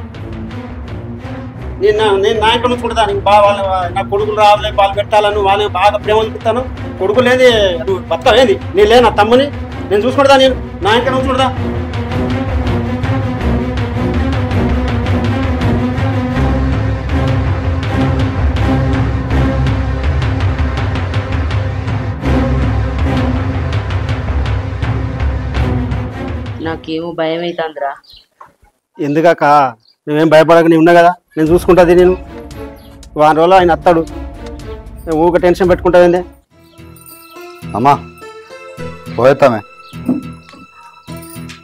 నేను నా ఇంట్లో ఉంచుకుంటా. నీకు బాగా వాళ్ళు నా కొడుకులు రావాలి, వాళ్ళు పెట్టాలని వాళ్ళని బాగా ప్రేమ చూపిస్తాను. కొడుకు లేని నువ్వు బతుక ఏంది? నేను లేదు నా తమ్ముని నేను చూసుకుంటా. నేను నా ఇంట్లో ఉంచుకుంటా. నాకేమో భయం అవుతుందిరా. ఎందుకాక నువ్వేం భయపడక నీ ఉన్నా కదా, నేను చూసుకుంటుంది. నేను వారం రోజులు ఆయన అత్తాడు, ఊక టెన్షన్ పెట్టుకుంటావేంది? అమ్మా పోతామే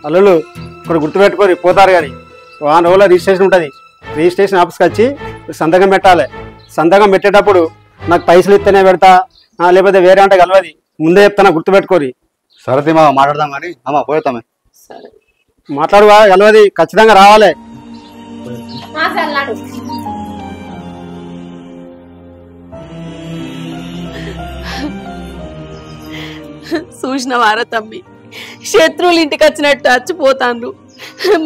అల్లుళ్ళు ఇక్కడ గుర్తుపెట్టుకొని పోతారు. కానీ వారం రోజుల రిజిస్ట్రేషన్ ఉంటుంది. రిజిస్ట్రేషన్ ఆఫీస్కి వచ్చి సంతకం పెట్టాలి. సంతకం పెట్టేటప్పుడు నాకు పైసలు ఇస్తేనే పెడతా, లేకపోతే వేరే అంటే కలవది. ముందే చెప్తానా, గుర్తుపెట్టుకోరి. సరే మామ మాట్లాడదాం కానీ అమ్మ పోయేతామే. సరే మాట్లాడువా గెలవది, ఖచ్చితంగా రావాలి. చూసినవారా తమ్మి, శత్రువులు ఇంటికి వచ్చినట్టు చచ్చిపోతాండ్రు.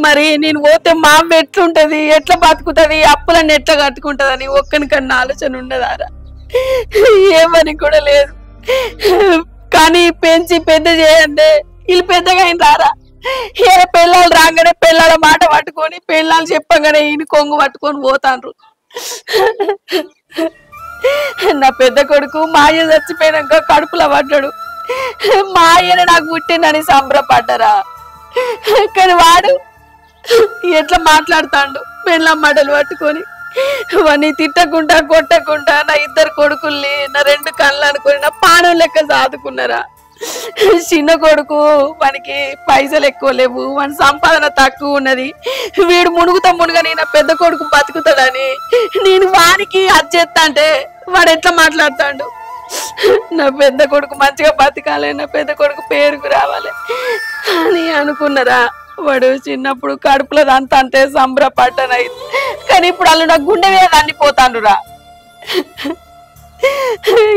మరి నేను పోతే మా అమ్మ ఎట్లుంటది, ఎట్లా బతుకుతుంది, అప్పులన్నీ ఎట్లా కట్టుకుంటదని ఒక్కనికన్నా ఆలోచన ఉండదారా? ఏమని కూడా లేదు. కానీ పెంచి పెద్ద చేయండి, వీళ్ళు పెద్దగా అయిన రారా? ఏ పిల్లలు రాగానే పిల్లల మాట పట్టుకొని, పిల్లలు చెప్పగానే ఈయన కొంగు పట్టుకొని పోతాండ్రు. నా పెద్ద కొడుకు మా అయ్య చచ్చిపోయినాక కడుపులో పడ్డాడు. మా అయ్యని నాకు పుట్టిందని సంబరపడ్డరా? కానీ వాడు ఎట్లా మాట్లాడుతాడు, పెళ్ళం మాటలు పట్టుకొని. వాడిని తిట్టకుండా కొట్టకుండా నా 2 కొడుకుల్ని నా 2 కళ్ళు అనుకొని నా పానం లెక్క సాదుకున్నారా? చిన్న కొడుకు వానికి పైసలు ఎక్కువ లేవు, వాని సంపాదన తక్కువ ఉన్నది, వీడు మునుగుని నా పెద్ద కొడుకు బతుకుతాడని నేను వానికి అచ్చేస్తా అంటే వాడు ఎట్లా మాట్లాడతాడు? నా పెద్ద కొడుకు మంచిగా బతకాలి, నా పెద్ద కొడుకు పేరుకు రావాలి అని అనుకున్నారా? వాడు చిన్నప్పుడు కడుపులో అంత అంటే సంబరపడ్డానయి, కానీ ఇప్పుడు వాళ్ళు నా గుండె మీద అన్నిపోతాండురా.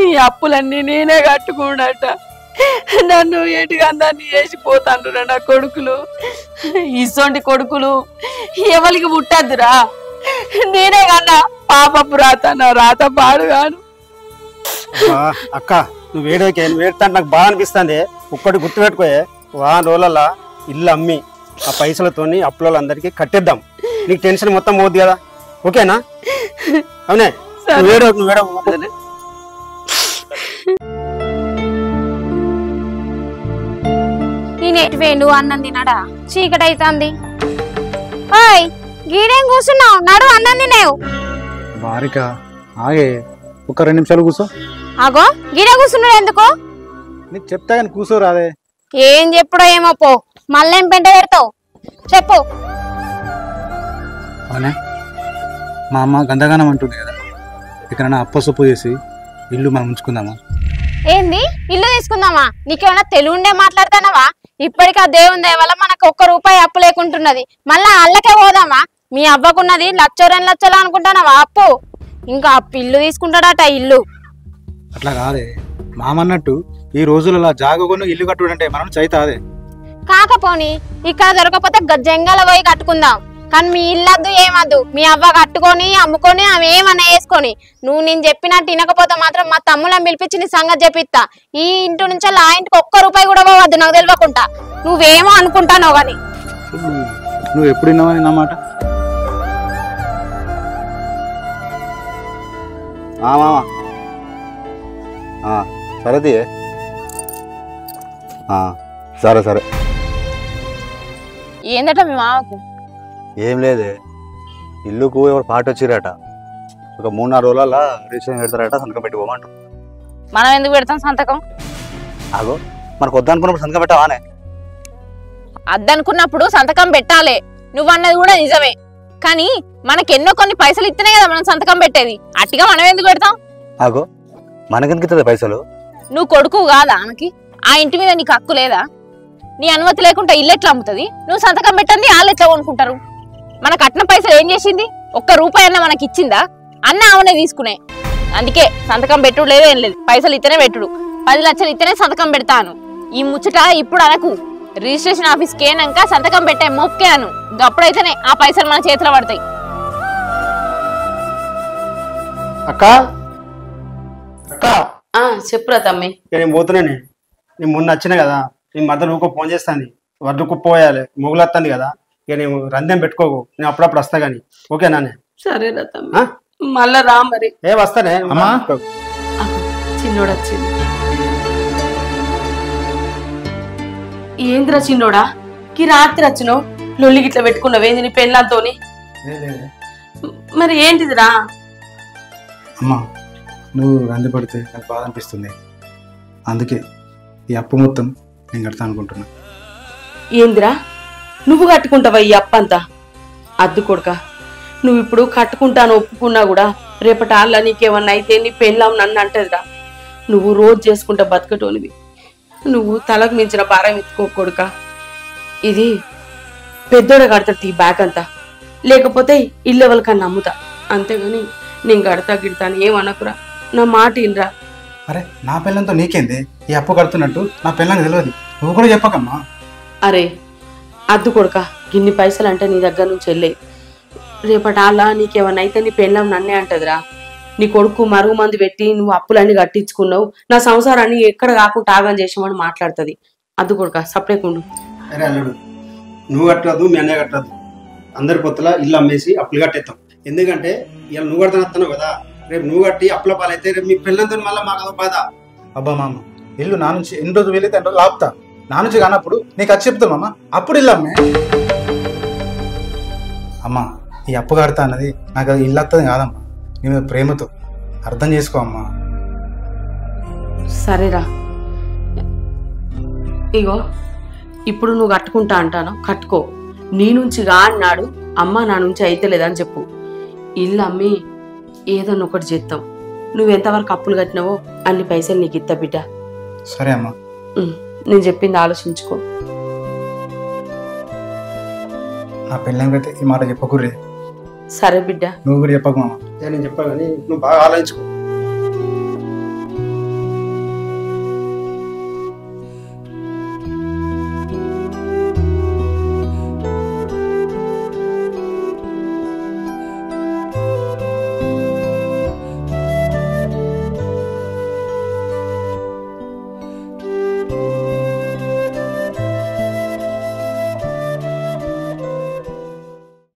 ఈ అప్పులన్నీ నేనే కట్టుకున్నట, నన్ను ఎటుగందాన్ని వేసిపోతాండురా నా కొడుకులు. ఇసొంటి కొడుకులు ఎవరికి పుట్టద్దురా? నేనే కన్నా పాపపు రాత, నా రాత పాడుగాను. అక్క నువ్వు వేడోకే, నువ్వు వేడుతాంటే నాకు బాగా అనిపిస్తుంది. ఒక్కటి గుర్తుపెట్టుకోయే, వారం రోజులలో ఇల్లు అమ్మి ఆ పైసలతోని అప్పులందరికీ కట్టేద్దాం. నీకు టెన్షన్ మొత్తం పోద్ది కదా, ఓకేనా? అవునే, నువ్వు వేడో. నేనేటి వేండు అన్నం తినడా? చీకటి అవుతుంది. ఓయ్ గీడేం కూర్చున్నావు? నడు అన్నం తినేవు. వారిక ఆగే, ఒక 2 నిమిషాలు కూర్చో. ఆగో గీడే కూర్చున్నాడు ఎందుకో? నీకు చెప్తా కానీ కూర్చోరాదే. ఏం చెప్పుడో ఏమో పో, మళ్ళేం పెంట పెడతావు చెప్పు. అవునే, మా అమ్మ గంధగానం అంటుంది కదా, ఇక్కడ అప్పసొప్పు చేసి ఇల్లు మనం ఉంచుకుందామా? ఏంది ఇల్లు తీసుకుందామా? నీకేమైనా తెలుగు ఉండే మాట్లాడతానవా? ఇప్పటికీ ఆ దేవుని దయ వల్ల మనకు 1 రూపాయి అప్పు లేకుంటున్నది, మళ్ళా అల్లకే పోదామా? మీ అవ్వకున్నది 1,00,000 2 లక్షలు అనుకుంటానవా అప్పు? ఇంకా అప్పు ఇల్లు తీసుకుంటాడట. ఇల్లు అట్లా కాదే, మామన్నట్టు ఈ రోజులలో జాగొని ఇల్లు కట్టుడంటే మనం చైతాదే. కాకపోని ఇక్కడ దొరకపోతే జంగల పోయి కట్టుకుందాం. కానీ మీ ఇల్లద్దు ఏమద్దు, మీ అవ్వ కట్టుకొని అమ్ముకొని ఆమె ఏమన్నా వేసుకొని. నువ్వు నేను చెప్పినట్టు వినకపోతే మాత్రం మా తమ్ముళ్ళని పిలిపించి నీ సంగతి చెప్పిస్తా. ఈ ఇంటి నుంచి ఆ ఇంటికి 1 రూపాయి కూడా పోవద్దు నాకు తెలియకుండా. నువ్వేమో అనుకుంటానో గాని. నువ్వు ఎప్పుడు విన్నావని నా మాట? మామ సరేది. సరే ఏందట మీ మామకు? ఏం లేదే, ఇల్లుకు ఎవరు పాట వచ్చిరట, ఒక 3-4 రోజులలో రిజిస్ట్రేషన్ పెడతారట, సంతకం పెట్టి పోమంటారు. మనం ఎందుకు పెడతాం సంతకం? ఆగో మనకు వద్దనుకున్నప్పుడు సంతకం పెట్టావానే? అద్దనుకున్నప్పుడు సంతకం పెట్టాలి, నువ్వన్నది కూడా నిజమే. కానీ మనకి ఎన్నో కొన్ని పైసలు ఇస్తేనే కదా మనం సంతకం పెట్టేది, అట్టిగా మనం ఎందుకు పెడతాం? ఆగో మనకెందుకు ఇస్తుంది పైసలు? నువ్వు కొడుకు కాదా ఆమెకి? ఆ ఇంటి మీద నీకు హక్కు లేదా? నీ అనుమతి లేకుండా ఇల్లు ఎట్లా అమ్ముతుంది? నువ్వు సంతకం పెట్టండి, వాళ్ళు ఎట్లా కొనుక్కుంటారు? మన కట్టిన పైసలు ఏం చేసింది? 1 రూపాయి అన్న మనకి ఇచ్చిందా? అన్న ఆమెనే తీసుకునే. అందుకే సంతకం పెట్టుడు లేదు, ఏం లేదు, పైసలు ఇస్తేనే పెట్టుడు. 10 లక్షలు ఇస్తేనే సంతకం పెడతాను. ఈ ముచ్చట ఇప్పుడు అనకు, రిజిస్ట్రేషన్ ఆఫీస్కి ఏనాక సంతకం పెట్టే మొక్కే అను, అప్పుడైతేనే ఆ పైసలు మన చేతిలో పడతాయి. అక్క అక్క చెప్పురా తమ్మి. నేను పోతున్నానే, నేను మొన్న వచ్చినా కదా, నేను మధ్యలో ఊకో ఫోన్ చేస్తాను, వడ్లు కుప్పోయాలి, మొగులు వస్తుంది కదా, ఇక నేను రంధ్యం పెట్టుకోకు, నేను అప్పుడప్పుడు వస్తా కానీ, ఓకేనా? సరేరా తమ్మి, మళ్ళా రా మరి. వస్తానే అమ్మా. చిన్నోడు వచ్చింది. ఏందిరా చిన్నోడా, ఈ రాత్రి వచ్చినావు, లొల్లి గిట్లా పెట్టుకున్నావు ఏంది నీ పెళ్ళంతోని? మరి ఏంటిదిరా? అమ్మా నువ్వు రంది పడితే నాకు బాధ అనిపిస్తుంది, అందుకే ఈ అప్పు మొత్తం నేను కడతా అనుకుంటున్నా. ఏందిరా నువ్వు కట్టుకుంటావా ఈ అప్పంతా? అద్దు కొడుక, నువ్వు ఇప్పుడు కట్టుకుంటాను ఒప్పుకున్నా కూడా రేపటి ఆళ్ళ నీకేమన్నా అయితే నీ పెళ్ళాం నన్ను అంటదిరా. నువ్వు రోజు చేసుకుంటా బతకటోనివి, నువ్వు తలకు మించిన భారం ఎత్తుకో కొడుక. ఇది పెద్దోడ కడతాడు ఈ బ్యాగ్ అంతా, లేకపోతే ఇల్లు ఎవరికన్నా అమ్ముతా, అంతేగాని నేను కడతా గిడతా అని ఏమనకురా, నా మాట ఇన్రా. అరే నా పిల్లలతో నీకేంది ఈ అప్పు కడుతున్నట్టు నా పిల్లలకు తెలియదు, నువ్వు కూడా చెప్పకమ్మా. అరే అద్దు కొడుక, గిన్ని పైసలు అంటే నీ దగ్గర నుంచి వెళ్ళే, రేపటి అలా నీకేమన్నా అయితే నీ పెళ్ళం నన్నే అంటదిరా. నీ కొడుకు మరుగు మంది పెట్టి నువ్వు అప్పులన్నీ కట్టించుకున్నావు, నా సంసారాన్ని ఎక్కడ కాకుండా ఆగం చేసామని మాట్లాడుతుంది. అద్దు కొడుక సపరేకుండు. అరే అల్లుడు, నువ్వు కట్టదు మీ అన్నయ్య కట్టదు, అందరి పొత్తుల ఇల్లు అమ్మేసి అప్పులు కట్టేస్తాం. ఎందుకంటే ఇవాళ నువ్వు కడతానస్తున్నావు కదా, రేపు నువ్వు కట్టి అప్పుల పాలైతే రేపు మీ పిల్లలతో మళ్ళీ మాకు అదో బాధ. అబ్బా మామ, ఇల్లు నా నుంచి ఎన్ని రోజులు వెళ్ళితే ఎన్ని రోజులు ఆపుతా, నా నుంచి కానప్పుడు నీకు అది చెప్తాను మామ, అప్పుడు ఇల్లు అమ్మే. అమ్మా ఈ అప్పు కడతా అన్నది నాకు అది ఇల్లు వస్తుంది కాదమ్మా, నీ మీద ప్రేమతో అర్థం చేసుకో అమ్మా. సరేరా, ఇగో ఇప్పుడు నువ్వు కట్టుకుంటా అంటాను, కట్టుకో. నీ నుంచి గా అన్నాడు, అమ్మ నా నుంచి అయితే లేదని చెప్పు. ఇల్లు అమ్మి ఏదన్నా ఒకటి చేద్దాం. నువ్వెంతవరకు అప్పులు కట్టినావో అన్ని పైసలు నీకు ఇస్తా బిడ్డ. సరే అమ్మా. నేను చెప్పింది ఆలోచించుకో. నా పిల్లలకైతే ఈ మాట చెప్పకూడదు. సరే బిడ్డ. నువ్వు కూడా చెప్పకు మామ. నేను చెప్పా కానీ నువ్వు బాగా ఆలోచించుకో.